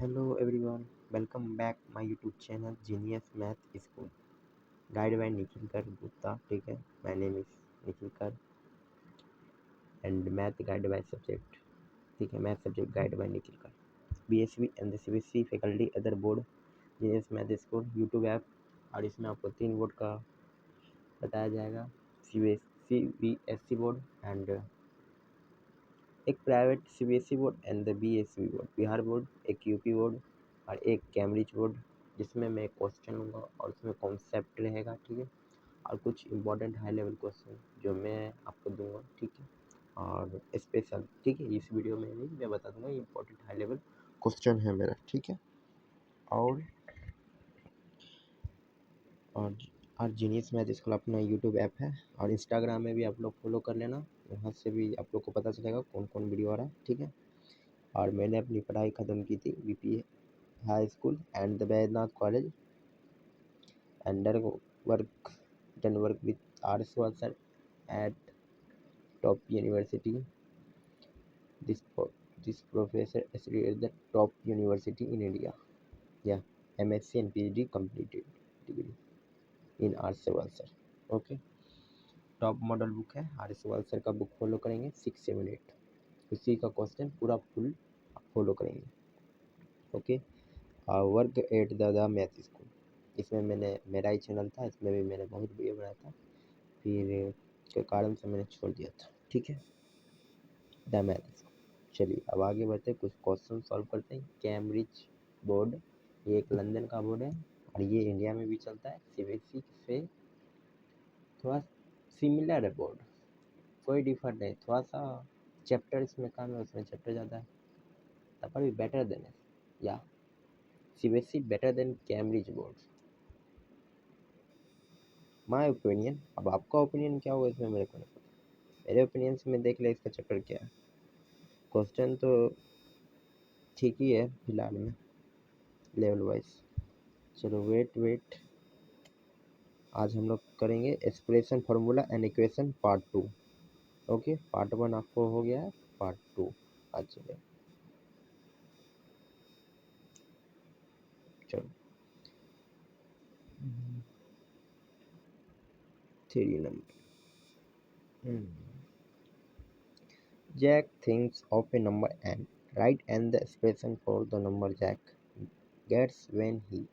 Hello everyone, welcome back my YouTube channel Genius Math School. Guided by Nikhil Kar Gupta. ठीक है, my name is Nikhil Kar and math guided by subject. ठीक है, math subject guided by Nikhil Kar. BSc and the CBSE faculty other board Genius Math School YouTube app और इसमें आपको 3 board का बताया जाएगा CBSE बोर्ड एंड एक private CBSE board and the BSc board Bihar board, एक यूपी बोर्ड और एक कैम्ब्रिज बोर्ड जिसमें मैं क्वेश्चन लूँगा और उसमें कॉन्सेप्ट रहेगा। ठीक है, और कुछ इंपॉर्टेंट हाई लेवल क्वेश्चन जो मैं आपको दूंगा। ठीक है, और स्पेशल। ठीक है, इस वीडियो में नहीं मैं बता दूंगा इंपॉर्टेंट हाई लेवल क्वेश्चन है मेरा। ठीक है, और और और जीनियस मैथ स्कूल अपना यूट्यूब ऐप है और इंस्टाग्राम में भी आप लोग फॉलो कर लेना, वहाँ से भी आप लोग को पता चलेगा कौन कौन वीडियो आ रहा है। ठीक है, और मैंने अपनी पढ़ाई ख़त्म की थी BP high school and the Baijnath college under work done work with आर्स sir at top university this this professor studied at the top university in India. Yeah, MSc and PhD completed degree in R. Sewal sir. Okay, top model book है R S sir का book follow करेंगे 6, 7, 8 उसी का question पूरा full follow करेंगे। Okay, work at the math school, इसमें मैंने मेरा ही चैनल था, इसमें भी मैंने बहुत वीडियो बनाया था, फिर के कारण से मैंने छोड़ दिया था। ठीक है, द मैथ स्कूल। चलिए अब आगे बढ़ते कुछ क्वेश्चन सॉल्व करते हैं। कैम्ब्रिज बोर्ड, ये एक लंदन का बोर्ड है और ये इंडिया में भी चलता है। सीबीएसई से थोड़ा सिमिलर है बोर्ड, कोई डिफर नहीं, थोड़ा सा चैप्टर इसमें कम है, उसमें चैप्टर ज़्यादा है, पर भी बेटर देन है। या CBSE better than Cambridge board my opinion. अब आपका ओपिनियन क्या होगा इसमें मेरे को नहीं पता, मेरे ओपिनियन से मैं देख ले इसका चैप्टर क्या है। क्वेश्चन तो ठीक ही है फिलहाल में लेवल वाइज। चलो वेट, आज हम लोग करेंगे expression formula and equation part 2। Okay, part 1 आपको हो गया है, पार्ट 2 आज चले। चलो 3 number. Jack thinks of a number n, write and the expression for the number Jack gets when he।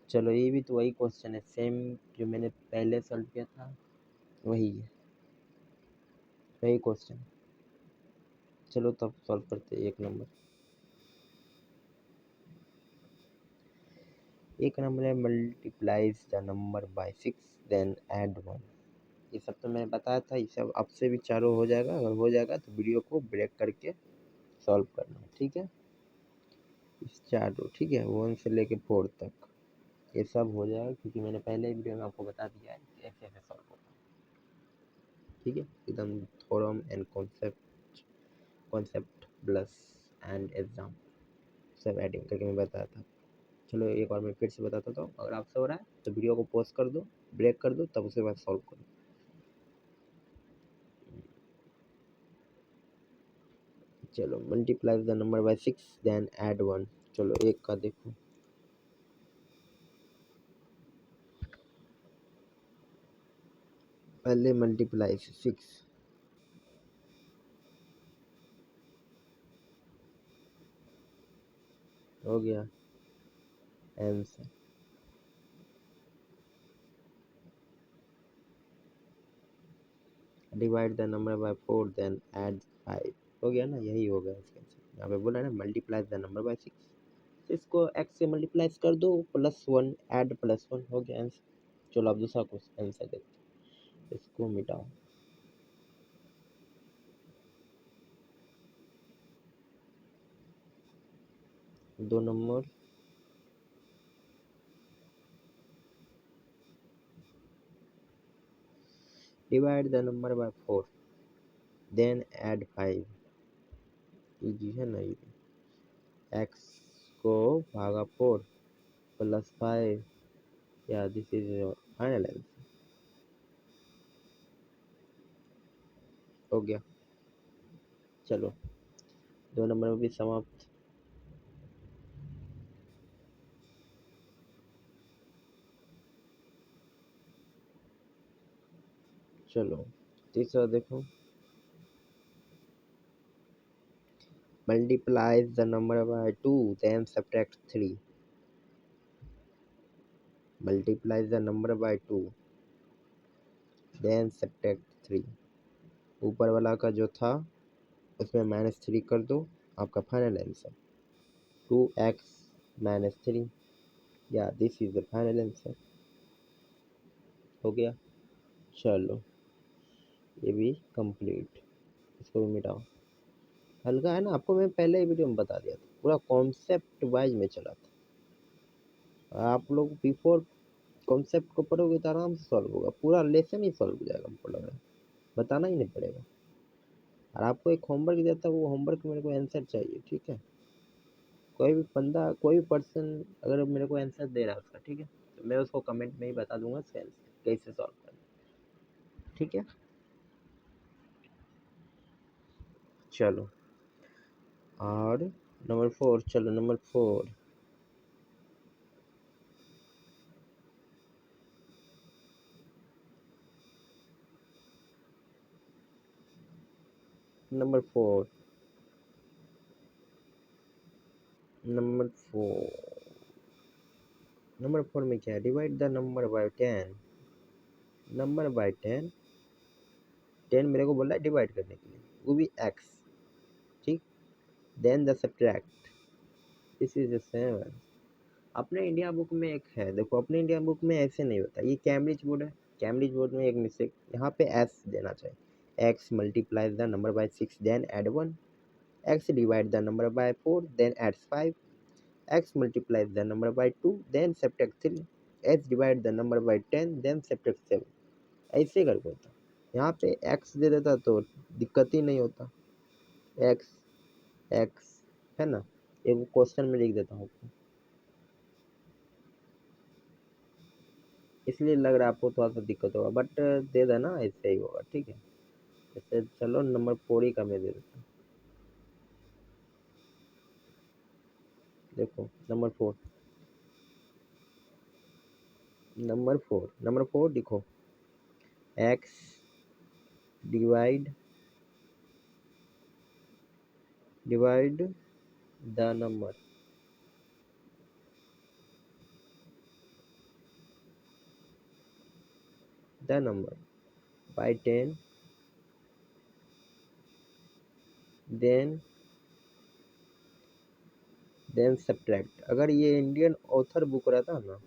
चलो ये भी तो वही क्वेश्चन है, सेम जो मैंने पहले सॉल्व किया था वही है, वही क्वेश्चन। चलो तब सॉल्व करते हैं। एक नंबर है multiplies the number by 6 then add 1। ये सब तो मैंने बताया था, ये सब आपसे भी चारों हो जाएगा, अगर हो जाएगा तो वीडियो को ब्रेक करके सॉल्व करना। ठीक है, इस चारों, ठीक है, 1 से लेके 4 तक ये सब हो जाएगा, क्योंकि मैंने पहले वीडियो में आपको बता दिया है कि ऐसे ऐसे सॉल्व होगा। ठीक है, एकदम theorem and concept plus and exam सब ऐडिंग करके मैं बताया था। चलो एक बार मैं फिर से बताता हूँ, अगर आपसे हो रहा है तो वीडियो को पॉज कर दो, ब्रेक कर दो, तब उसके बाद सॉल्व करो। चलो multiply the number by 6 then add 1। चलो एक का देखो, पहले मल्टीप्लाई 6 हो गया answer. Divide the number by 4 then add 5, हो गया ना, यही होगा इसका आंसर। यहाँ पे बोला ना मल्टीप्लाई द नंबर बाय 6, तो इसको x से मल्टीप्लाई कर दो, +1 ऐड +1 हो गया आंसर। चलो अब दूसरा क्वेश्चन आंसर देखते हैं, इसको मिटाओ। 2 number divide the number by 4 then add 5, easy है ना ये। x को भागा 4 +5, या दिस इज फाइनल आंसर। हो गया, चलो 2 नंबर में भी समाप्त। चलो तीसरा देखो, multiplies the number by 2 then subtract 3, multiplies the number by 2 then subtract 3। ऊपर वाला का जो था उसमें -3 कर दो, आपका फाइनल आंसर 2x - 3, या this is the final answer. हो गया। चलो ये भी कंप्लीट, इसको भी मिटाओ। हल्का है ना, आपको मैं पहले ही वीडियो में बता दिया था, पूरा कॉन्सेप्ट वाइज में चला था। आप लोग बिफोर कॉन्सेप्ट को पढ़ोगे तो आराम से सॉल्व होगा, पूरा लेसन ही सॉल्व हो जाएगा, हमको लग रहा है, बताना ही नहीं पड़ेगा। और आपको एक होमवर्क देता हूँ, वो होमवर्क मेरे को आंसर चाहिए, ठीक है। कोई भी बंदा, कोई भी पर्सन अगर मेरे को आंसर दे रहा है उसका, ठीक है, तो मैं उसको कमेंट में ही बता दूंगा इसका आंसर कैसे सॉल्व करना, ठीक है। चलो और नंबर 4, चलो नंबर 4, नंबर 4, नंबर 4, नंबर 4 में क्या है, divide the number by 10, number by 10, 10 मेरे को बोला है डिवाइड करने के लिए, वो भी x, ठीक। Then the subtract, this is the 7। अपने इंडिया बुक में एक है, देखो अपने इंडिया बुक में ऐसे नहीं होता, ये कैम्ब्रिज बोर्ड है, कैम्ब्रिज बोर्ड में एक मिस्टेक, यहाँ पे s देना चाहिए, x multiplies the number by 6 then add 1, x divide the number by 4 then adds 5, x multiplies the number by 2 then subtract 3, x divide the number by 10 then subtract 7, ऐसे करके होता। यहाँ पे x दे देता तो दिक्कत ही नहीं होता, x x है ना, एक क्वेश्चन में लिख देता हूँ, इसलिए लग रहा है आपको थोड़ा सा दिक्कत होगा, बट दे देना ऐसे ही होगा, ठीक है। जैसे चलो नंबर 4 ही का मैं दे देता हूँ, देखो नंबर 4, नंबर 4 लिखो, x divide the number by 10 then subtract. अगर ये इंडियन ऑथर बुक रहता ना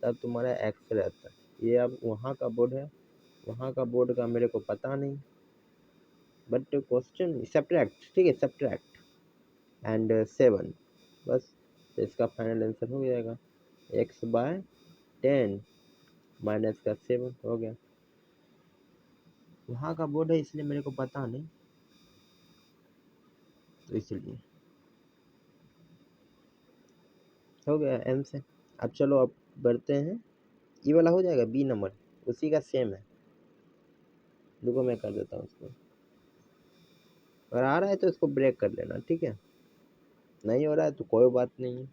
तब तुम्हारा एक्स रहता, ये अब वहाँ का बोर्ड है, वहाँ का बोर्ड का मेरे को पता नहीं, बट क्वेश्चन सब्ट्रैक्ट, ठीक है, सब्ट्रैक्ट एंड 7, बस तो इसका फाइनल आंसर हो जाएगा x बाय 10 माइनस का 7 हो गया। वहाँ का बोर्ड है इसलिए मेरे को पता नहीं, तो इसलिए हो गया आंसर। अब चलो अब बढ़ते हैं, ये वाला हो जाएगा बी नंबर, उसी का सेम है, देखो मैं कर देता हूँ उसको, अगर आ रहा है तो इसको ब्रेक कर लेना, ठीक है, नहीं हो रहा है तो कोई बात नहीं है।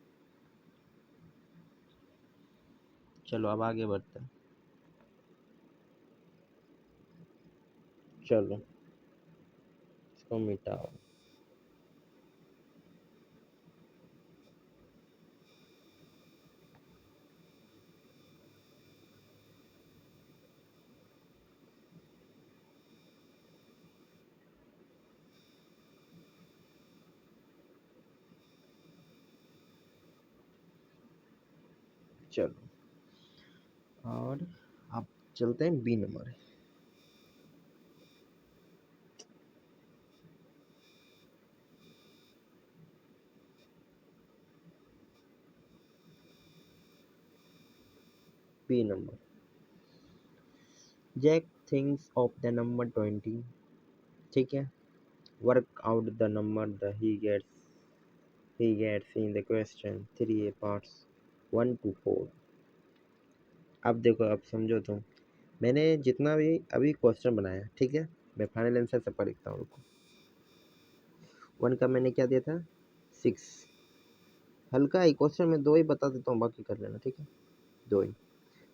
चलो अब आगे बढ़ते हैं, चलो इसको मिटाओ। चलो और अब चलते हैं B number, B number, Jack things of the number 20, ठीक है, work out the number the he gets in the question 3 parts 1 to 4। अब देखो, अब समझो तुम, मैंने जितना भी अभी क्वेश्चन बनाया, ठीक है, मैं फाइनल आंसर सब पर लिखता हूँ, रुको। 1 का मैंने क्या दिया था 6, हल्का ही क्वेश्चन में 2 ही बता देता हूँ, बाकी कर लेना, ठीक है, 2 ही।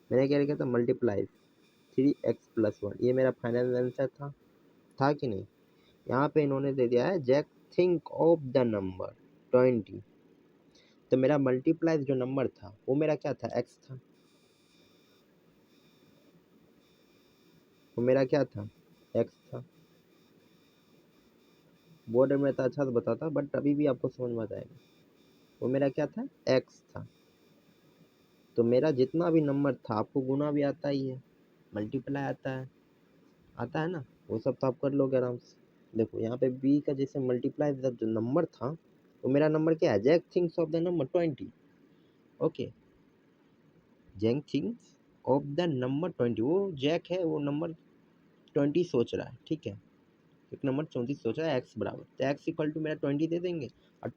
मैंने क्या लिखा था मल्टीप्लाई 3x+1, ये मेरा फाइनल आंसर था कि नहीं। यहाँ पे इन्होंने दे दिया है Jack think of the number 20, तो मेरा मल्टीप्लाई जो नंबर था वो मेरा क्या था, x था, वो मेरा क्या था, x था। बोर्ड में तो अच्छा से बताता बट अभी भी आपको समझ में आ जाएगा। वो मेरा क्या था, x था। तो मेरा जितना भी नंबर था, आपको गुना भी आता ही है, मल्टीप्लाई आता है ना, वो सब तो आप कर लोगे आराम से। देखो यहाँ पे b का जैसे मल्टीप्लाई जो नंबर था वो मेरा नंबर क्या है, Jack thinks of the number 20। Okay, Jack thinks of the number 20, वो जैक है, वो नंबर 20 सोच रहा है, ठीक है, एक नंबर 34 सोच रहा है x बराबर, तो x इक्वल टू मेरा 20 दे देंगे, और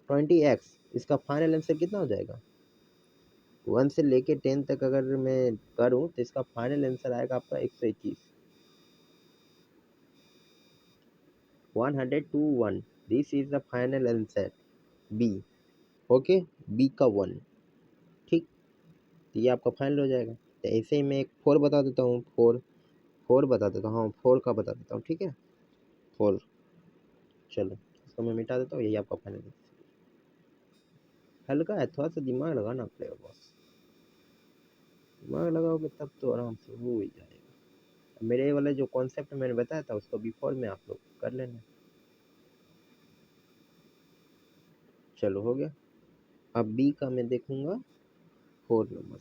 20x इसका फाइनल आंसर कितना हो जाएगा, 1 से लेके 10 तक अगर मैं करूँ तो इसका फाइनल आंसर आएगा आपका 121, 100 to 1, this is the final answer B. Okay, B का 1, ठीक, तो ये आपका फाइनल हो जाएगा। तो ऐसे ही मैं एक 4 बता देता हूँ, 4 बता देता हूँ, हाँ 4 का बता देता हूँ, ठीक है, 4, चलो इसको मैं मिटा देता हूँ, यही आपका फाइनल आंसर। हल्का है, थोड़ा सा दिमाग लगाना पड़ेगा बॉस, दिमाग लगाओगे तब तो आराम से हो ही जाएगा। मेरे वाले जो कॉन्सेप्ट मैंने बताया था उसको बिफोर में आप लोग कर लेना। चलो हो गया। अब बी का मैं देखूंगा 4 नंबर,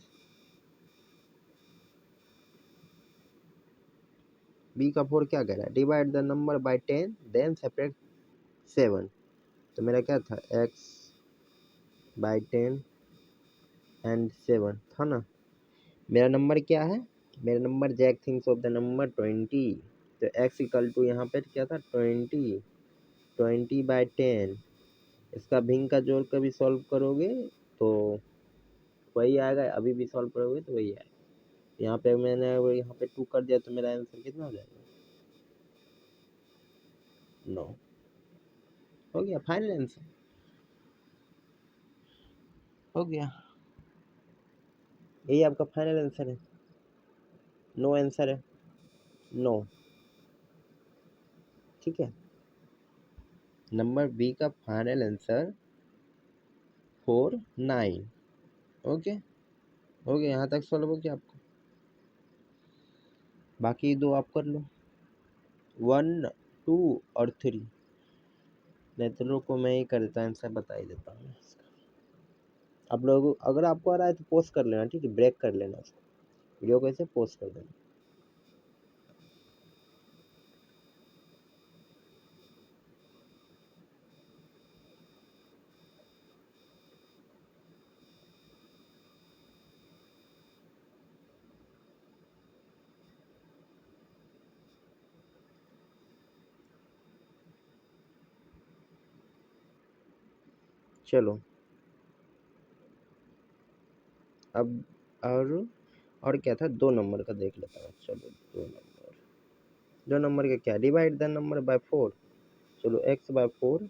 बी का 4 क्या कह रहा है, divide the number by 10 then separate 7, तो मेरा क्या था, x बाय 10 एंड 7 था ना। मेरा नंबर क्या है, मेरा number Jack things of the number 20, तो x इक्वल टू यहाँ पे क्या था, 20 बाय 10, इसका भिंग का जोड़ कभी सॉल्व करोगे तो वही आएगा, अभी भी सॉल्व करोगे तो वही आएगा। यहाँ पे मैंने यहाँ पे 2 कर दिया तो मेरा आंसर कितना हो जाएगा, 9, हो गया फाइनल आंसर, हो गया, यही आपका फाइनल आंसर है, नो आंसर है, नो, ठीक है। नंबर बी का फाइनल आंसर 4 9। ओके, हो गया, यहाँ तक सॉल्व हो गया आपको, बाकी दो आप कर लो, 1 2 और 3, नहीं तो रुको मैं ही कर देता हूँ, आंसर बता ही देता हूँ आप लोग, अगर आपको आ रहा है तो पोस्ट कर लेना, ठीक है, ब्रेक कर लेना उसको, वीडियो को ऐसे पोस्ट कर देना। चलो अब और क्या था, 2 नंबर का देख लेता हूँ, चलो 2 नंबर का क्या, डिवाइड द नंबर बाय 4, चलो x बाय 4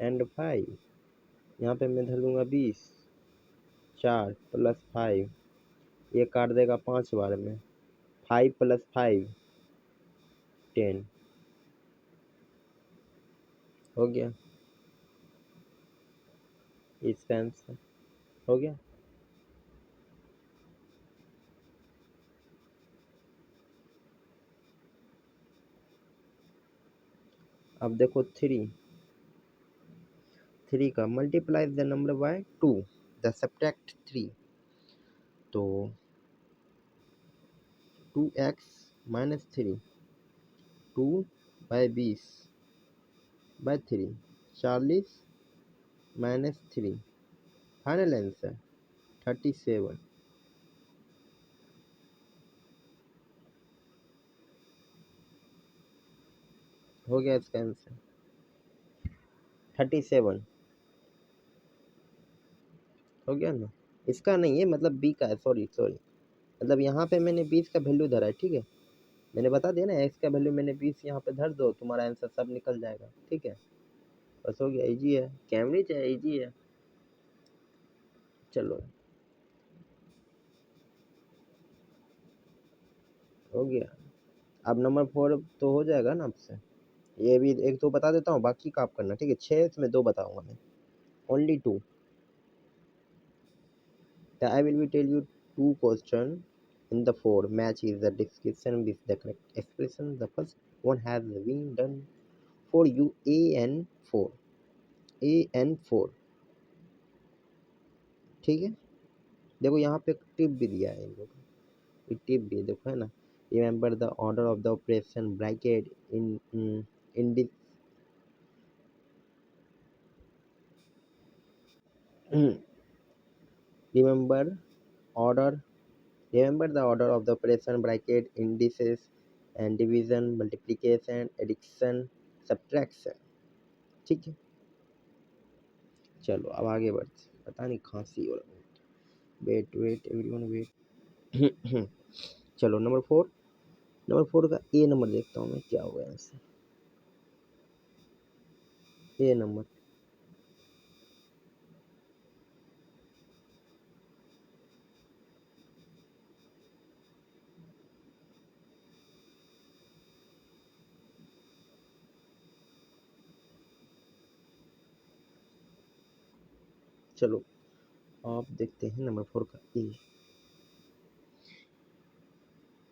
एंड 5, यहाँ पे मैं धर लूँगा 20, 4 प्लस 5, ये काट देगा 5 बार में, 5 प्लस 5 10, हो गया इसका आंसर, हो गया। अब देखो 3 का multiply the number by 2 the subtract 3, तो 2x minus 3, 2 by 20 by 3, 40 minus 3, final answer 37, हो गया इसका आंसर 37, हो गया ना। इसका नहीं है, मतलब बी का है, सॉरी सॉरी, मतलब यहाँ पे मैंने 20 का वैल्यू धरा है, ठीक है, मैंने बता दिया ना, एक्स का वैल्यू मैंने 20 यहाँ पे धर दो, तुम्हारा आंसर सब निकल जाएगा, ठीक है, बस हो गया, इजी है, कैम्ब्रिज है, इजी है। चलो हो गया। अब नंबर 4 तो हो जाएगा ना आपसे। ये भी एक तो बता देता हूँ, बाकी का आप करना, ठीक है? 6 में 2 बताऊंगा मैं, only 2। I will be tell you 2 question in the 4 match is the description with the correct expression. The first one has been done for you. AN4, AN4, ठीक है? देखो यहाँ पे टिप भी दिया है इन लोगों ने, टिप भी देखो, है ना? Remember the order of the operation bracket in this remember order remember the order of the operation bracket indices and division multiplication addition subtraction, ठीक है? चलो अब आगे बढ़ते, पता नहीं खांसी हो रहा है, वेट वेट एवरीवन वेट। चलो नंबर 4 का ए नंबर देखता हूँ मैं, क्या हुआ यहाँ ए नंबर। चलो आप देखते हैं नंबर 4 का A,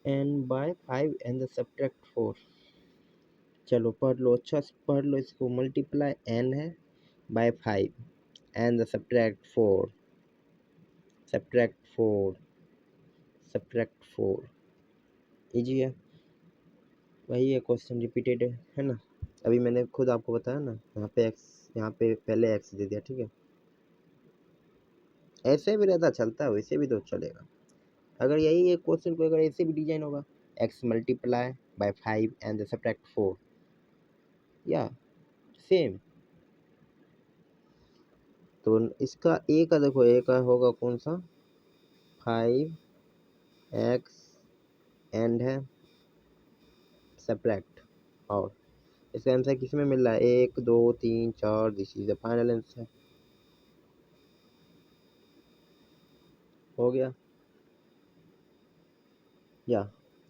N by 5 and subtract 4। चलो पढ़ लो, अच्छा से पढ़ लो इसको। मल्टीप्लाई एन है by 5 and subtract 4, subtract 4, subtract 4, easy है। वही है, क्वेश्चन रिपीटेड है ना? अभी मैंने खुद आपको बताया ना, यहाँ पे एक्स, यहाँ पे पहले एक्स दे दिया, ठीक है? ऐसे भी रहता चलता है, वैसे भी तो चलेगा। अगर यही एक क्वेश्चन को अगर ऐसे भी डिजाइन होगा, x multiply by 5 and subtract 4, या सेम। तो इसका ए का देखो, ए का होगा कौन सा, 5x एंड है सब्ट्रैक्ट, और इसका आंसर किस में मिल रहा है, 1 2 3 4, this is the final answer. हो गया, या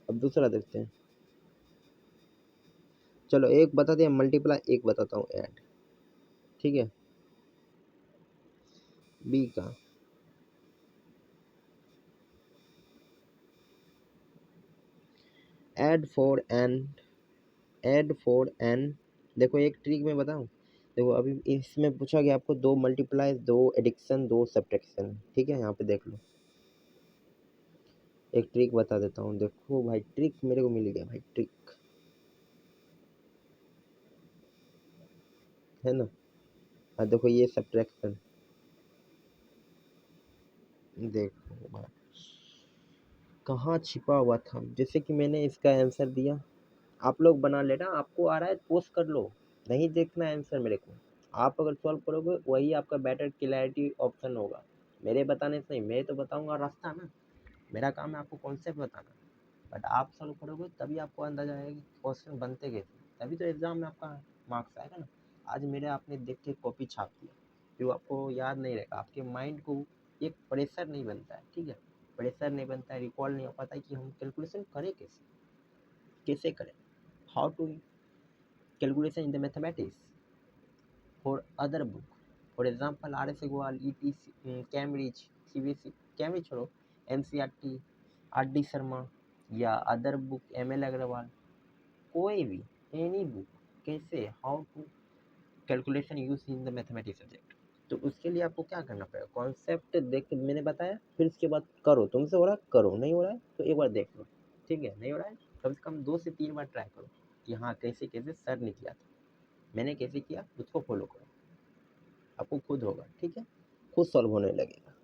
अब दूसरा देखते हैं। चलो एक बता दिया मल्टीप्लाई, एक बताता हूँ ऐड, ठीक है? बी का ऐड फॉर एन, देखो एक ट्रिक में बताऊं, देखो अभी इसमें पूछा गया आपको 2 मल्टीप्लाई, 2 एडिक्शन, 2 सब्ट्रैक्शन, ठीक है? यहाँ पे देख लो, एक ट्रिक बता देता हूँ। देखो भाई, ट्रिक मेरे को मिल गया भाई, ट्रिक है ना? देखो ये सब्ट्रैक्शन, देखो भाई कहाँ छिपा हुआ था। जैसे कि मैंने इसका आंसर दिया, आप लोग बना लेना, आपको आ रहा है पोस्ट कर लो, नहीं देखना आंसर मेरे को। आप अगर सॉल्व करोगे वही आपका बेटर क्लैरिटी ऑप्शन होगा, मेरे बताने से नहीं। मैं तो बताऊंगा रास्ता ना, मेरा काम है आपको कॉन्सेप्ट बताना, बट आप सॉल्व करोगे तभी आपको अंदाजा आएगा कि क्वेश्चन बनते कैसे, तभी तो एग्जाम में आपका मार्क्स आएगा ना। आज मेरे आपने देख के कॉपी छाप दिया, जो आपको याद नहीं रहेगा, आपके माइंड को एक प्रेशर नहीं बनता है, ठीक है? प्रेशर नहीं बनता है, रिकॉल नहीं हो पाता है कि हम कैलकुलेशन करें कैसे, कैसे करें, how to calculation in the mathematics for other book, for example R S Agarwal, E T Cambridge, C B S E, Cambridge छोड़ो, N C R T, R D Sharma, या other book M L Agarwal, कोई भी any book, कैसे how to calculation use in the mathematics subject. तो उसके लिए आपको क्या करना पड़ेगा, कॉन्सेप्ट देख के मैंने बताया, फिर उसके बाद करो। तुमसे हो रहा है करो, नहीं हो रहा है तो एक बार देख लो, ठीक है? नहीं हो रहा है कम से कम 2 से 3 बार ट्राई करो कि हाँ कैसे कैसे सर ने किया था, मैंने कैसे किया, उसको फॉलो करो, आपको खुद होगा, ठीक है? खुद सॉल्व होने लगेगा।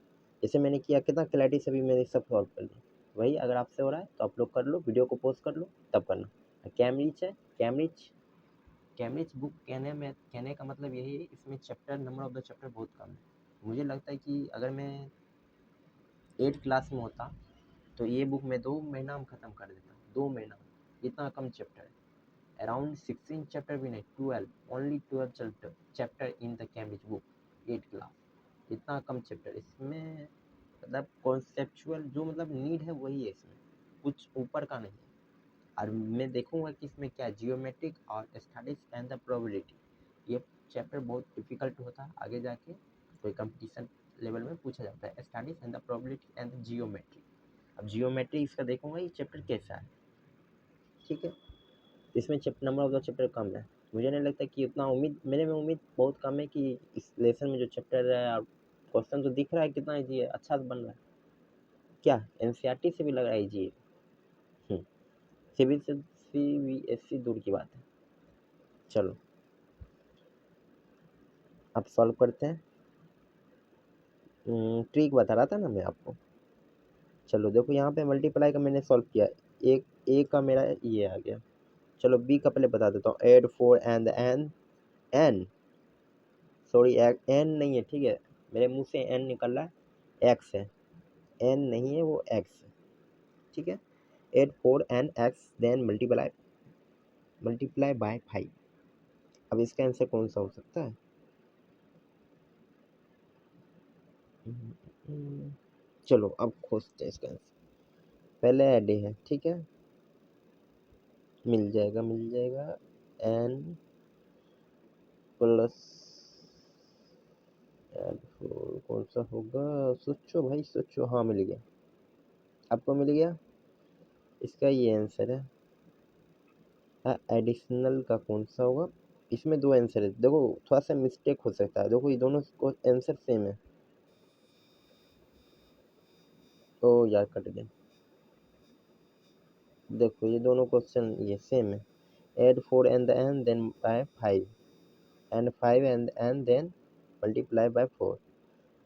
जैसे मैंने किया, कितना क्लैरिटी से भी मैंने सब सॉल्व कर लिया। वही अगर आपसे हो रहा है तो आप लोग कर लो, वीडियो को पोस्ट कर लो, तब करना। कैम्ब्रिज है, कैम्ब्रिज, कैम्ब्रिज बुक कहने का मतलब यही है, इसमें chapter, number of the chapter बहुत कम है। मुझे लगता है कि अगर मैं 8 क्लास में होता तो ये बुक मैं 2 महीना में ख़त्म कर देता, 2 महीना, इतना कम चैप्टर है। अराउंड 16 चैप्टर भी नहीं, 12, only 12 chapter in the Cambridge book, 8 class, इतना कम चैप्टर इसमें। मतलब कॉन्सेप्चुअल जो मतलब नीड है वही है इसमें, कुछ ऊपर का नहीं है। और मैं देखूंगा कि इसमें क्या जियोमेट्रिक और स्टैटिस्टिक्स एंड द प्रोबेबिलिटी, ये चैप्टर बहुत डिफिकल्ट होता है आगे जाके, कोई कंपटीशन लेवल में पूछा जाता है, statistics and the probability and geometry. अब जियोमेट्री इसका देखूंगा ये चैप्टर कैसा है, ठीक है। इसमें chapter number of the chapter कम है, मुझे नहीं लगता कि उतना उम्मीद, मेरे में उम्मीद बहुत कम है कि इस लेसन में जो चैप्टर है और क्वेश्चन तो दिख रहा है कितना ईजी है, अच्छा बन रहा है, क्या एनसीईआरटी से भी लग रहा है ईजी है। सीबीएसई दूर की बात है। चलो अब सॉल्व करते हैं। ट्रिक बता रहा था ना मैं आपको। चलो देखो यहाँ पे मल्टीप्लाई का मैंने सॉल्व किया, एक ए का मेरा ये आ गया। चलो बी का पहले बता देता हूँ, add 4 and N, N sorry N नहीं है, ठीक है, मेरे मुंह से एन निकल रहा है, एक्स है, एन नहीं है वो एक्स है, ठीक है। Add 4 and X then multiply by 5। अब इसका आंसर कौन सा हो सकता है? चलो अब खोजते हैं इसका आंसर, पहले ऐड है, ठीक है, मिल जाएगा एन प्लस एड 4 कौन सा होगा, सोचो भाई सोचो, हाँ मिल गया, आपको मिल गया, इसका ये आंसर है। एडिशनल का कौन सा होगा, इसमें दो आंसर है, देखो थोड़ा सा मिस्टेक हो सकता है, देखो ये दोनों को आंसर सेम है, ओ यार कट गया, देखो ये दोनों क्वेश्चन ये सेम है, add 4 and N then by 5 and 5 and N then multiply by 4।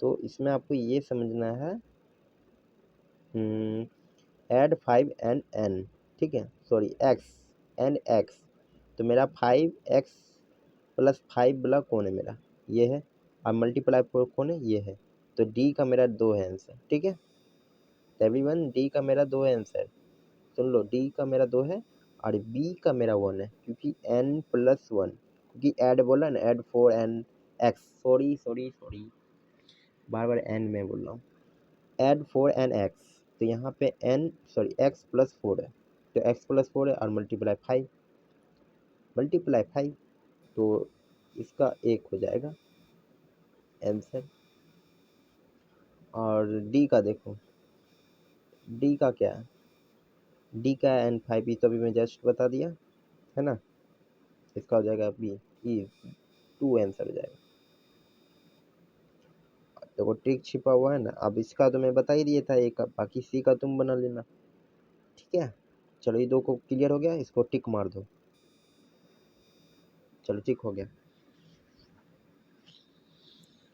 तो इसमें आपको ये समझना है, एड 5 एंड एन, ठीक है, सॉरी एक्स एंड एक्स, तो मेरा 5x प्लस 5 वाला कौन है मेरा, ये है, और मल्टीप्लाई 4 कौन है, ये है, तो डी का मेरा 2 है आंसर, ठीक है एवरीवन, डी का मेरा 2 है आंसर, सुन लो, डी का मेरा 2 है और बी का मेरा 1 है, क्योंकि n प्लस 1, क्योंकि ऐड बोला ना, add 4 and x, sorry bar bar n में बोल रहा हूँ, ऐड 4 एंड एक्स, तो यहाँ पे x प्लस 4 है, तो x प्लस 4 है और मल्टीप्लाई 5, तो इसका एक हो जाएगा आंसर। और डी का देखो, डी का क्या है, डी का एन 5 ई तो अभी मैं जस्ट बता दिया है ना, इसका हो जाएगा बी, ई 2 आंसर हो जाएगा। देखो ट्रिक छिपा हुआ है ना, अब इसका तो मैं बता ही दिया था एक, बाकी सी का तुम बना लेना, ठीक है। चलो ये दो को क्लियर हो गया, इसको टिक मार दो, चलो टिक हो गया।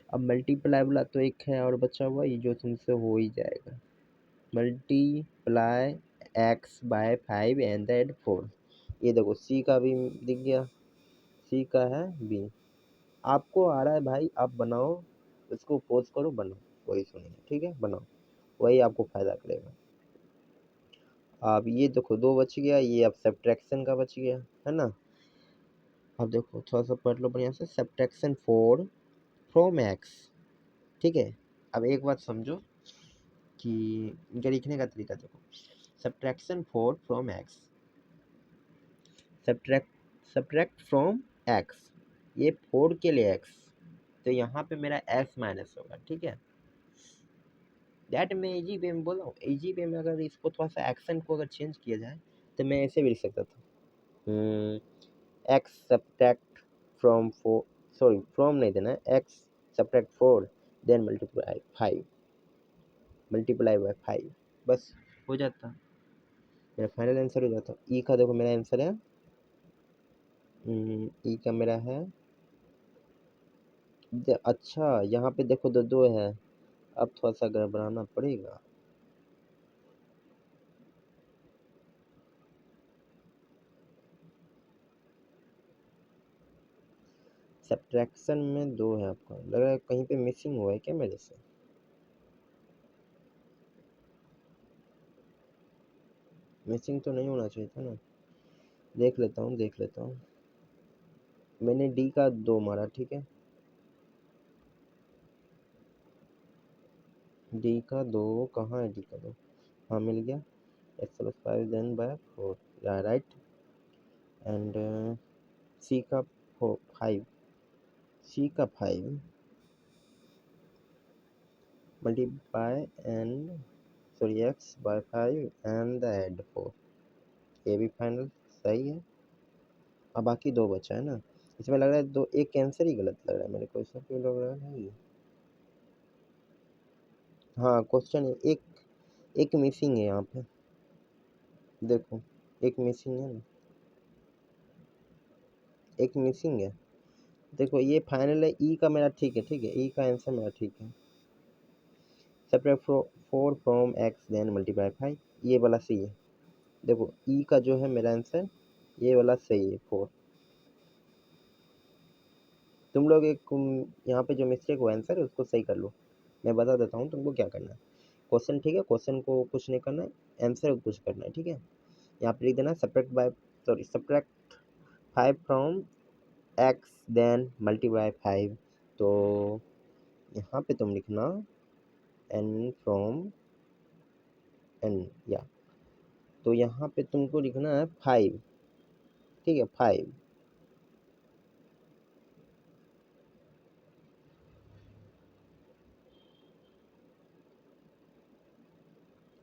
अब मल्टीप्लाई वाला तो एक है और बचा हुआ, ये जो तुमसे हो ही जाएगा, multiply X by 5 and add 4, ये देखो सी का भी दिख गया, सी का है बी, आपको आ रहा है भाई आप बनाओ, इसको पोज करो बनाओ, कोई इशू नहीं है, ठीक है बनाओ, वही आपको फायदा करेगा। अब ये देखो दो बच गया, ये अब सब्ट्रैक्शन का बच गया है ना। अब देखो थोड़ा सा पढ़ लो बढ़िया से, सब्ट्रैक्शन 4 फ्रॉम एक्स, ठीक है। अब एक बात समझो कि इनके लिखने का तरीका देखो, subtraction 4 from x, subtract from x, ये 4 के लिए एक्स, तो यहाँ पे मेरा एक्स माइनस होगा, ठीक है। दैट मैं इजी वे में बोल रहा हूँ, इजी वे में अगर इसको थोड़ा सा एक्शन को अगर चेंज किया जाए तो मैं ऐसे भी लिख सकता था, X subtract from 4, sorry from नहीं देना है, X subtract 4 then multiply by 5, बस हो जाता, मेरा फाइनल आंसर हो जाता। ई का देखो मेरा आंसर है, ई का मेरा है, अच्छा यहाँ पे देखो दो दो है, अब थोड़ा सा गड़बड़ाना पड़ेगा, सब्ट्रैक्शन में 2 है, आपका लग रहा है कहीं पे मिसिंग हुआ है क्या मेरे से, मिसिंग तो नहीं होना चाहिए था ना, देख लेता हूँ, मैंने डी का 2 मारा, ठीक है, डी का 2 कहाँ है, डी का 2, हाँ मिल गया, X plus 5 then by 4, right and C का 5, सी का 5 multiply and sorry X by 5 and the add 4, ये भी फाइनल सही है। अब बाकी दो बचा है ना, इसमें लग रहा है दो, एक आंसर ही गलत लग रहा है मेरे को, इसमें क्यों लग रहा है ये? हाँ क्वेश्चन एक एक मिसिंग है यहाँ पे, देखो एक मिसिंग है ना, एक मिसिंग है। देखो ये फाइनल है, ई का मेरा ठीक है, ठीक है, ई का आंसर मेरा ठीक है। Separate 4 from X then multiply 5, ये वाला सही है। देखो ई का जो है मेरा आंसर, ये वाला सही है 4। तुम लोग एक यहाँ पे जो मिस्टेक हुआ आंसर है उसको सही कर लो, मैं बता देता हूँ तुमको क्या करना है। क्वेश्चन ठीक है, क्वेश्चन को कुछ नहीं करना है, आंसर को कुछ करना है, ठीक है। यहाँ पे लिख देना subtract 5 from X then multiply 5, तो यहाँ पे तुम लिखना एन फ्रॉम एन, या तो यहाँ पे तुमको लिखना है 5, ठीक है 5।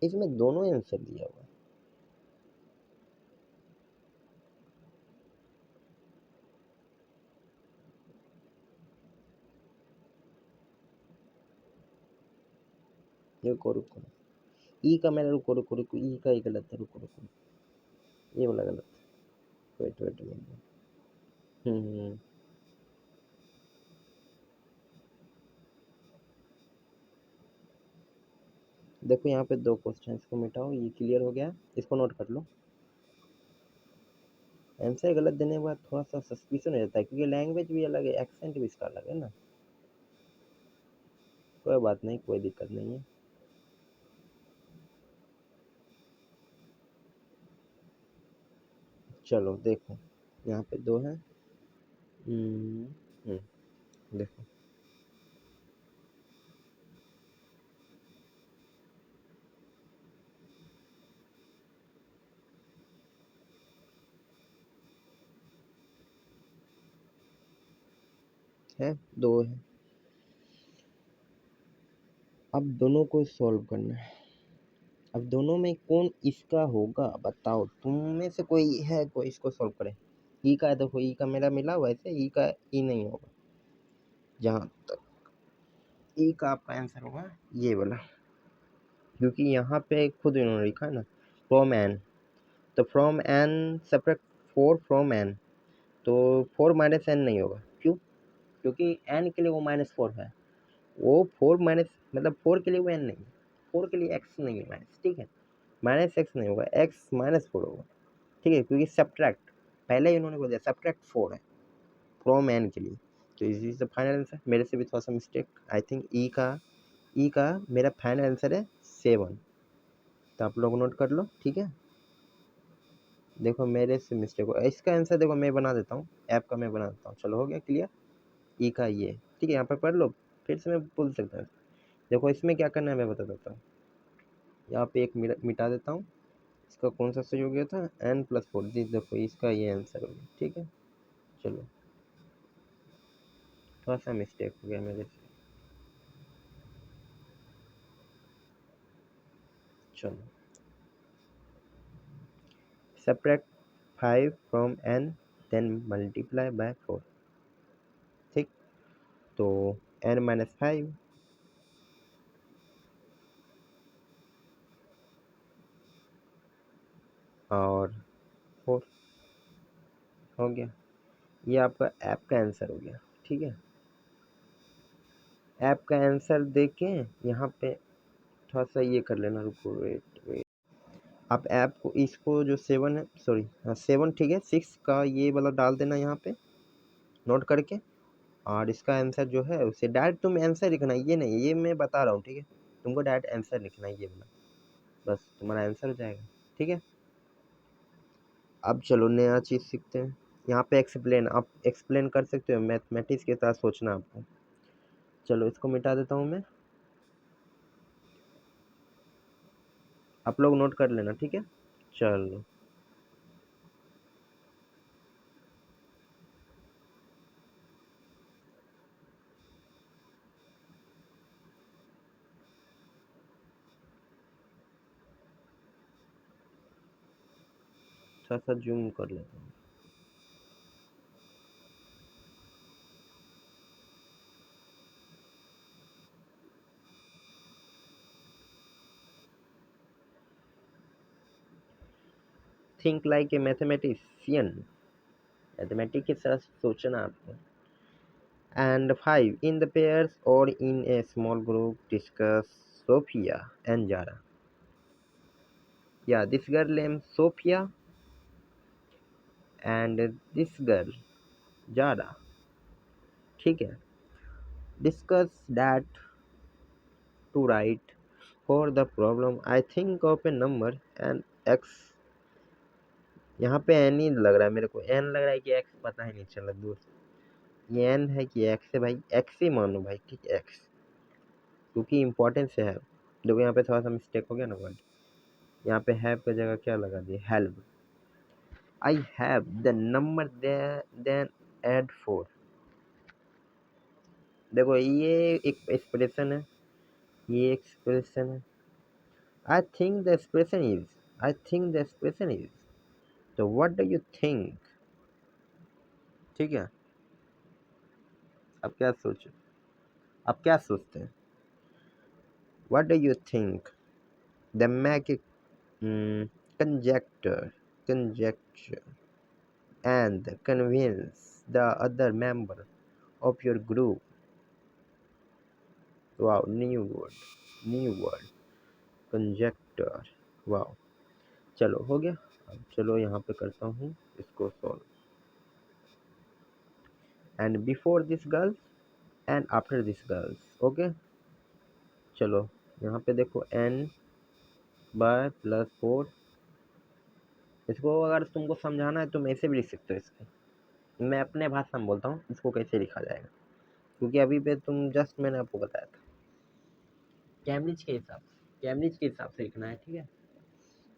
इसमें दोनों आंसर दिया हुआ है। रुको रुको, ई का मेरा, रुको रुको रुको, ई का ही गलत है, रुको रुको, ये वाला गलत है, वेट वेट वेट। हम्म, देखो यहाँ पे दो क्वेश्चन, इसको मिटाओ, ये क्लियर हो गया, इसको नोट कर लो। आंसर गलत देने के बाद थोड़ा सा सस्पिशन हो जाता है, क्योंकि लैंग्वेज भी अलग है, एक्सेंट भी इसका अलग है ना। कोई बात नहीं, कोई दिक्कत नहीं है। चलो देखो यहाँ पे दो है, देखो है, दो है। अब दोनों को सॉल्व करना है। अब दोनों में कौन इसका होगा बताओ, तुम में से कोई है कोई इसको सॉल्व करे। ई का है, देखो ई का मेरा मिला हुआ, ऐसे ई का ई नहीं होगा, जहाँ तक ई का आपका आंसर होगा ये वाला, क्योंकि यहाँ पे खुद इन्होंने लिखा है ना फ्रॉम एन, तो from N separate 4 from N, तो 4 माइनस एन नहीं होगा, क्यों? क्योंकि एन के लिए वो -4 है, वो 4 माइनस मतलब 4 के लिए वो एन नहीं है, 4 के लिए एक्स नहीं है माइनस, ठीक है, माइनस एक्स नहीं होगा, एक्स -4 होगा, ठीक है, क्योंकि सब्ट्रैक्ट पहले ही उन्होंने बोल दिया सब्ट्रैक्ट 4 है फ्रॉम एन के लिए, तो इज द फाइनल आंसर। मेरे से भी थोड़ा सा मिस्टेक, आई थिंक ई का मेरा फाइनल आंसर है 7, तो आप लोग नोट कर लो, ठीक है। देखो मेरे से मिस्टेक हो, इसका आंसर देखो मैं बना देता हूँ, ऐप का मैं बना देता हूँ, चलो हो गया क्लियर। ई का ये, ठीक है, यहाँ पे पढ़ लो, फिर से मैं बोल सकता हूँ। देखो इसमें क्या करना है मैं बता देता हूँ, यहाँ पे एक मिटा देता हूँ, इसका कौन सा सही हो गया था, n+4, जी देखो इसका ये आंसर हो गया, ठीक है। चलो थोड़ा सा मिस्टेक हो गया मेरे से, चलो subtract 5 from n then multiply by 4, ठीक, तो n-5 और 4 हो गया, ये आपका ऐप का आंसर हो गया, ठीक है। ऐप का आंसर देख के यहाँ पे थोड़ा सा ये कर लेना, रुको वेट वेट, आप ऐप को इसको जो 7 है, सॉरी हाँ 7, ठीक है, 6 का ये वाला डाल देना यहाँ पे नोट करके, और इसका आंसर जो है उसे डायरेक्ट तुम आंसर लिखना, ये नहीं, ये मैं बता रहा हूँ, ठीक है, तुमको डायरेक्ट आंसर लिखना है ये वाला, बस तुम्हारा आंसर हो जाएगा, ठीक है। अब चलो नया चीज़ सीखते हैं, यहाँ पे एक्सप्लेन, आप एक्सप्लेन कर सकते हो, मैथमेटिक्स के साथ सोचना आपको। चलो इसको मिटा देता हूँ मैं, आप लोग नोट कर लेना, ठीक है। चलो थोड़ा सा जूम कर लेता हूँ। Think like a mathematician, mathematic की तरह सोचना आपको। एंड 5 इन द पेयर्स और in a small group discuss Sofia and Zara. या this girl name Sofia and this girl Zara, ठीक है। Discuss that to write for the problem I think of a number and X. यहाँ पे N ही लग रहा है मेरे को, एन लग रहा है कि एक्स, पता ही नहीं चला दूर से। ये एन है कि एक्स है भाई, एक्स ही मानो भाई, ठीक है एक्स, क्योंकि इम्पोर्टेंस है। देखो यहाँ पे थोड़ा सा मिस्टेक हो गया ना वर्ड, यहाँ पे हैव की जगह क्या लगा दिया, help. I have the number then add 4। देखो ये एक एक्सप्रेशन है, ये एक्सप्रेशन है। I think the expression is, I think the expression is, तो व्हाट डू यू थिंक, ठीक है। अब क्या सोचो, अब क्या सोचते हैं, what do you think, the Mac conjecture, conjecture, and convince the other member of your group. Wow, new word, conjecture, wow। चलो हो गया। अब चलो यहाँ पे करता हूँ इसको solve. And before this girls and after this girls, okay. चलो यहाँ पे देखो n बाय प्लस 4, इसको अगर तुमको समझाना है तुम ऐसे भी लिख सकते हो इसको, मैं अपने भाषा में बोलता हूँ इसको कैसे लिखा जाएगा, क्योंकि अभी पे तुम जस्ट मैंने आपको बताया था। कैम्ब्रिज के हिसाब से, कैम्ब्रिज के हिसाब से लिखना है, ठीक है।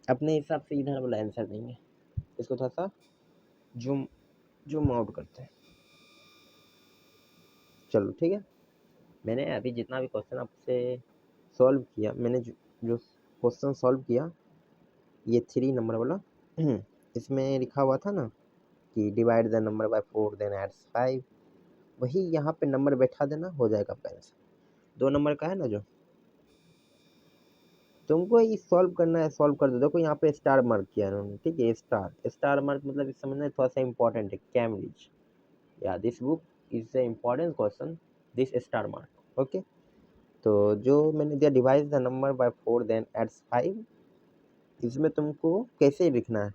अपने हिसाब से इधर वाला आंसर देंगे। इसको थोड़ा सा जूम जूम आउट करते हैं। चलो ठीक है, मैंने अभी जितना भी क्वेश्चन आपसे सॉल्व किया, मैंने जो क्वेश्चन सॉल्व किया, ये 3 नंबर वाला इसमें लिखा हुआ था ना कि divide the number by 4 then add 5, वही यहाँ पे नंबर बैठा देना, हो जाएगा आपका आंसर। 2 नंबर का है ना जो तुमको ये सॉल्व करना है, सॉल्व कर दो। देखो यहाँ पे स्टार मार्क किया है उन्होंने, ठीक है। स्टार मार्क मतलब इस समझना थोड़ा सा इंपॉर्टेंट है, कैम्ब्रिज। या this book is a important question, this star mark, okay. तो जो मैंने दिया divide the number by 4 then adds 5, इसमें तुमको कैसे लिखना है,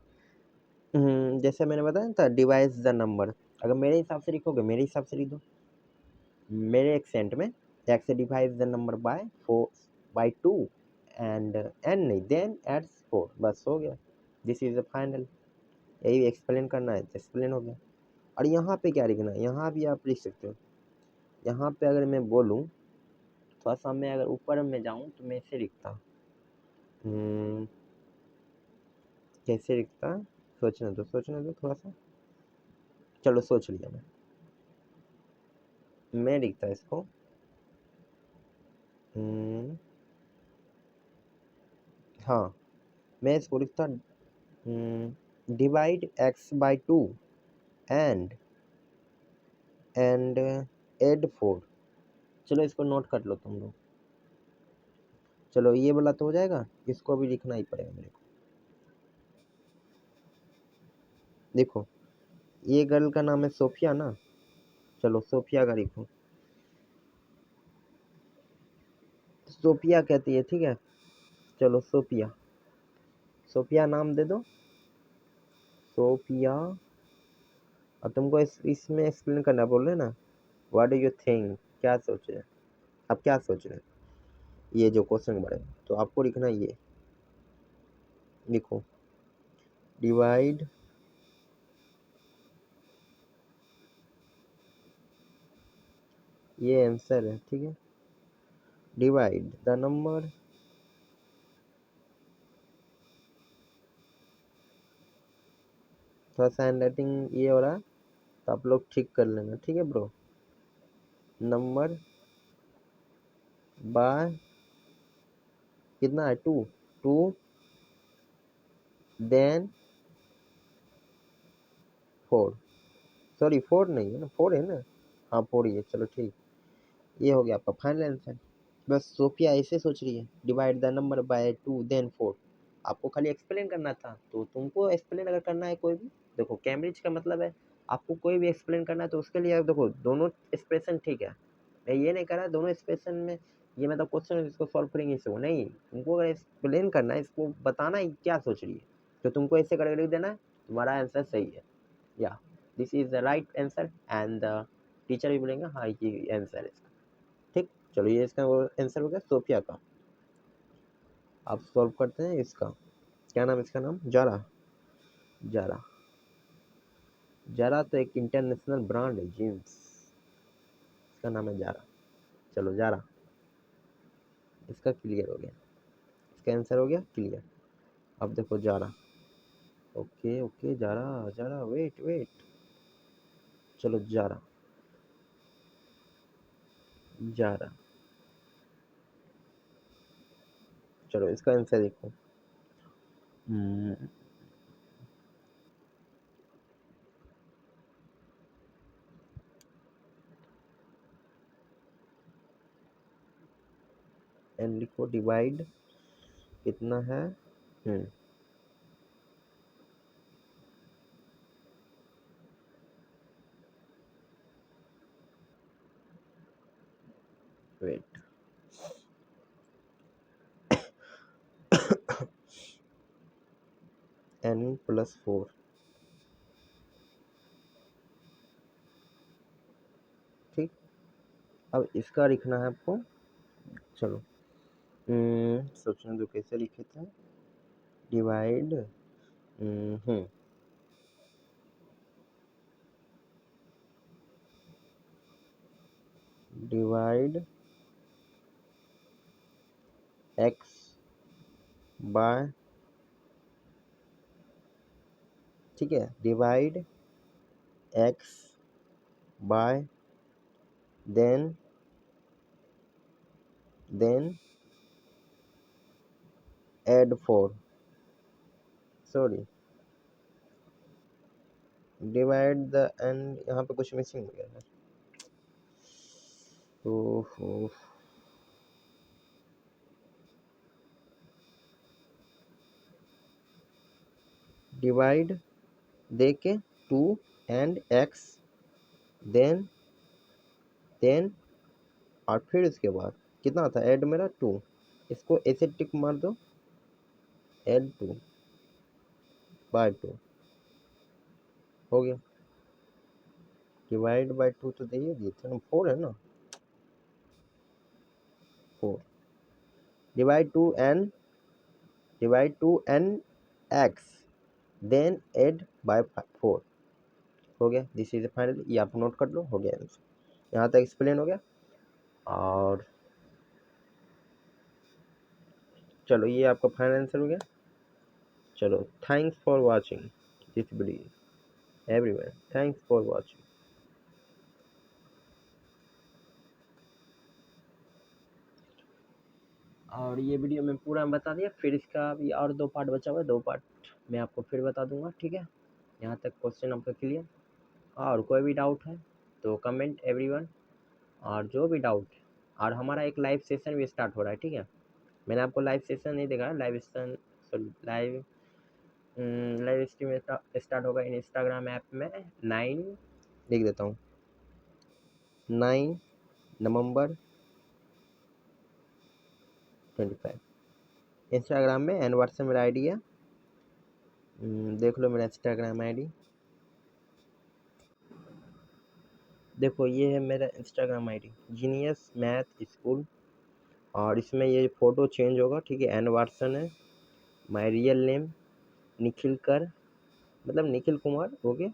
जैसे मैंने बताया था डिवाइड द नंबर, अगर मेरे हिसाब से लिखोगे मेरे हिसाब से लिख दो, मेरे एक्सेंट में X divide the number by 4 by 2 and N नहीं देन एड्स 4, बस हो गया। दिस इज द फाइनल, यही एक्सप्लेन करना है, एक्सप्लेन हो गया। और यहाँ पे क्या लिखना है, यहाँ भी आप लिख सकते हो। यहाँ पे अगर मैं बोलूँ थोड़ा सा, मैं अगर ऊपर में जाऊँ तो मैं ऐसे लिखता, कैसे लिखता, सोचने दो थोड़ा सा। चलो सोच लिया मैं लिखता इसको, हाँ मैं इसको लिखता divide X by 2 and add 4। चलो इसको नोट कर लो तुम लोग। चलो ये वाला तो हो जाएगा, इसको भी लिखना ही पड़ेगा मेरे को। देखो ये गर्ल का नाम है सोफिया ना, चलो सोफिया का लिखो, सोफिया कहती है, ठीक है। चलो सोफिया, सोफिया नाम दे दो, सोफिया। और तुमको इसमें एक्सप्लेन करना बोल रहे ना, व्हाट डू यू थिंक, क्या सोच रहे हैं, आप क्या सोच रहे हैं ये जो क्वेश्चन के बारे में, तो आपको लिखना ये, लिखो डिवाइड ये आंसर है, ठीक है। डिवाइड द नंबर थोड़ा सा हैंड राइटिंग ये हो रहा है तो आप लोग ठीक कर लेना, ठीक है ब्रो। नंबर बाय कितना है, 2 2 देन 4, सॉरी 4 नहीं है ना, 4 है ना, हाँ 4 ही है, चलो ठीक। ये हो गया आपका फाइनल आंसर। बस सोफिया ऐसे सोच रही है, divide the number by 2 then 4। आपको खाली एक्सप्लेन करना था, तो तुमको एक्सप्लेन अगर करना है कोई भी, देखो कैम्ब्रिज का मतलब है आपको कोई भी एक्सप्लेन करना है, तो उसके लिए देखो दोनों एक्सप्रेशन ठीक है। मैं ये नहीं कर रहा दोनों एक्सप्रेशन में ये मतलब क्वेश्चन इसको सॉल्व करेंगे इसको नहीं, तुमको अगर एक्सप्लेन करना है, इसको बताना है क्या सोच रही है, तो तुमको ऐसे करके लिख देना है, तुम्हारा आंसर सही है। या this is the right answer and the teacher भी बोलेंगे हाँ ये आंसर है इसका। ठीक, चलो ये इसका आंसर हो गया सोफिया का। आप सॉल्व करते हैं इसका, क्या नाम इसका नाम, जारा। जारा, जारा तो एक इंटरनेशनल ब्रांड है जीन्स, इसका नाम है जारा। चलो जारा, इसका क्लियर हो गया, इसका आंसर हो गया क्लियर। अब देखो जारा, ओके ओके जारा, जारा वेट वेट, चलो जारा, जारा, चलो इसका आंसर देखो। एंड लिखो डिवाइड कितना है। वेट, n+4, ठीक। अब इसका लिखना है आपको, चलो सोचने दो कैसे लिखे थे, डिवाइड डिवाइड x बाय, ठीक है, divide x by then add 4, sorry divide the end, यहाँ पे कुछ मिसिंग हो गया है। ओहो, डिवाइड दे के 2 एंड x देन और फिर उसके बाद कितना था, ऐड मेरा 2, इसको ऐसे टिक मार दो, ऐड 2 बाय 2 हो गया, डिवाइड बाय 2 तो दे ही दिए थे ना, 4 है ना, 4 divide 2 N X then add by 4 हो गया। दिस इज फाइनल, ये आप नोट कर लो, हो गया आंसर, यहाँ तक एक्सप्लेन हो गया। और चलो ये आपका फाइनल आंसर हो गया। चलो thanks for watching this video everyone, thanks for watching. और ये वीडियो मैं पूरा बता दिया, फिर इसका भी और 2 पार्ट बचा हुआ है, 2 पार्ट मैं आपको फिर बता दूंगा, ठीक है। यहाँ तक क्वेश्चन आपका क्लियर, और कोई भी डाउट है तो कमेंट एवरीवन, और जो भी डाउट, और हमारा एक लाइव सेशन भी स्टार्ट हो रहा है, ठीक है। मैंने आपको लाइव सेशन नहीं देखा, live session live stream start होगा इंस्टाग्राम ऐप में 9, लिख देता हूँ 9 नवंबर 25, इंस्टाग्राम में, एंड व्हाट्सएप मेरा आईडी है, देख लो मेरा इंस्टाग्राम आईडी, देखो ये है मेरा Instagram ID genius math school, और इसमें ये फ़ोटो चेंज होगा, ठीक है, एंड व्हाट्सएप है, माय रियल नेम निखिल कर, मतलब निखिल कुमार, ओके।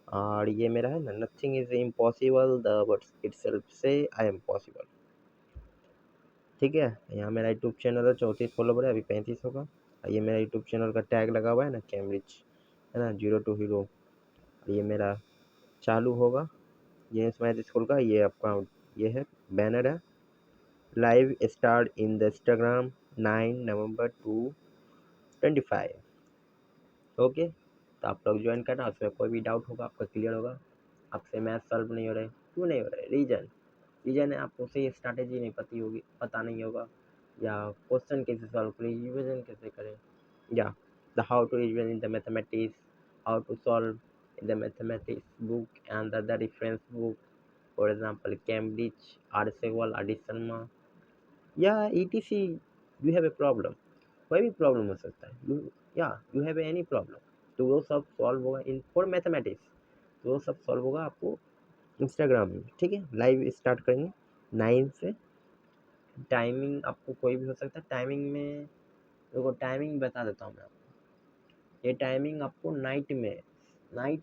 और ये मेरा है ना, nothing is impossible the words itself से आई एम पॉसिबल, ठीक है। यहाँ मेरा यूट्यूब चैनल है, 34 फॉलोवर है, अभी 35 होगा। और ये मेरा यूट्यूब चैनल का टैग लगा हुआ है ना, कैम्ब्रिज, है ना, 0 टू हीरो। ये मेरा चालू होगा, ये मैथ स्कूल का, ये आपका ये है बैनर है, live start in the Instagram 9 November 2025, okay. तो आप लोग ज्वाइन करना, उसमें कोई भी डाउट होगा आपका क्लियर होगा। आपसे मैथ सॉल्व नहीं हो रहे, क्यों नहीं हो रहे? रीजन है आपको सही स्ट्रैटेजी नहीं पता नहीं होगा, या क्वेश्चन कैसे सॉल्व करें, रिविजन कैसे करें, या the how to revision in the mathematics, how to solve in the mathematics book and the reference book, for example Cambridge, R Sehgal, R D Sharma, या ETC. You have a problem, कोई भी problem हो सकता है, you have any problem, तो वो सब solve होगा इन फॉर मैथमेटिक्स। तो वो सब सॉल्व होगा आपको इंस्टाग्राम में, ठीक है। लाइव स्टार्ट करेंगे 9 से। टाइमिंग आपको कोई भी हो सकता है, टाइमिंग में देखो, टाइमिंग बता देता हूँ मैं आपको। ये टाइमिंग आपको नाइट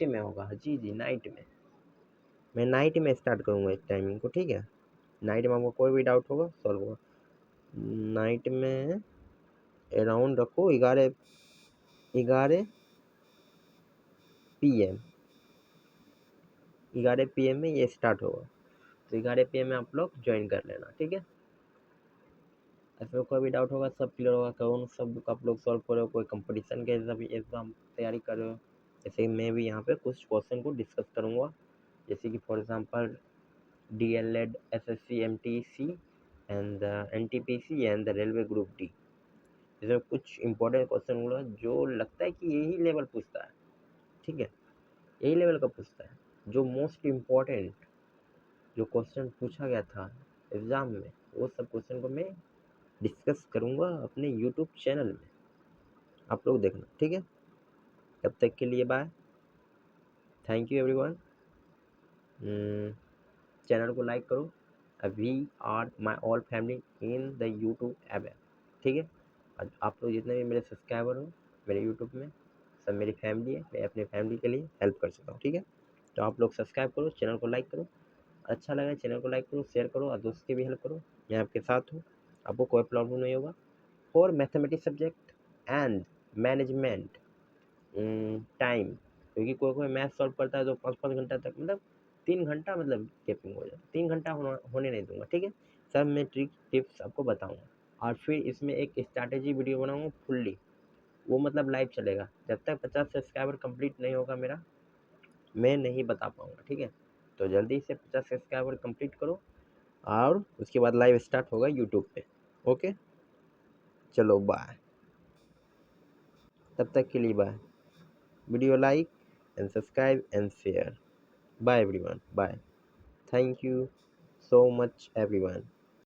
में होगा, जी जी नाइट में। मैं नाइट में स्टार्ट करूँगा इस टाइमिंग को, ठीक है। नाइट में आपको कोई भी डाउट होगा सॉल्व होगा नाइट में। अराउंड रखो 11 PM, 11 PM में ये स्टार्ट होगा। तो 11 PM में आप लोग ज्वाइन कर लेना, ठीक है। इसमें कोई भी डाउट होगा सब क्लियर होगा। कौन सब आप लोग सॉल्व कर रहे हो, कोई कंपटीशन के एग्जाम तैयारी कर रहे हो, जैसे मैं भी यहाँ पे कुछ क्वेश्चन को डिस्कस करूँगा, जैसे कि for example DLED, SSC, MTC and NTPC and the railway group D. इसमें कुछ इंपॉर्टेंट क्वेश्चन होगा जो लगता है कि यही लेवल पूछता है, ठीक है, यही लेवल का पूछता है। जो मोस्ट इम्पॉर्टेंट जो क्वेश्चन पूछा गया था एग्ज़ाम में, वो सब क्वेश्चन को मैं डिस्कस करूँगा अपने यूट्यूब चैनल में, आप लोग देखना, ठीक है। तब तक के लिए bye, thank you everyone. Channel को लाइक करो। We are my all family in the YouTube app, ठीक है। आप लोग जितने भी मेरे सब्सक्राइबर हो मेरे यूट्यूब में, सब मेरी फैमिली है, मैं अपनी फैमिली के लिए हेल्प कर सकता हूँ, ठीक है। तो आप लोग सब्सक्राइब करो, चैनल को लाइक करो, अच्छा लगा चैनल को लाइक करो, शेयर करो और दोस्त की भी हेल्प करो। मैं आपके साथ हूँ, आपको कोई प्रॉब्लम नहीं होगा। For mathematics subject and management time, क्योंकि कोई कोई मैथ सॉल्व करता है तो 5-5 घंटा तक, मतलब 3 घंटा मतलब गेपिंग हो जाए, 3 घंटा होने नहीं दूंगा, ठीक है। सब मैं ट्रिक टिप्स आपको बताऊंगा, और फिर इसमें एक स्ट्रैटेजी वीडियो बनाऊंगा फुल्ली, वो मतलब लाइव चलेगा। जब तक 50 सब्सक्राइबर कंप्लीट नहीं होगा मेरा, मैं नहीं बता पाऊंगा, ठीक है। तो जल्दी से 50 सब्सक्राइबर कंप्लीट करो, और उसके बाद लाइव स्टार्ट होगा यूट्यूब पे। ओके, चलो बाय, तब तक के लिए bye. Video like and subscribe and share. Bye everyone. Bye. Thank you so much everyone.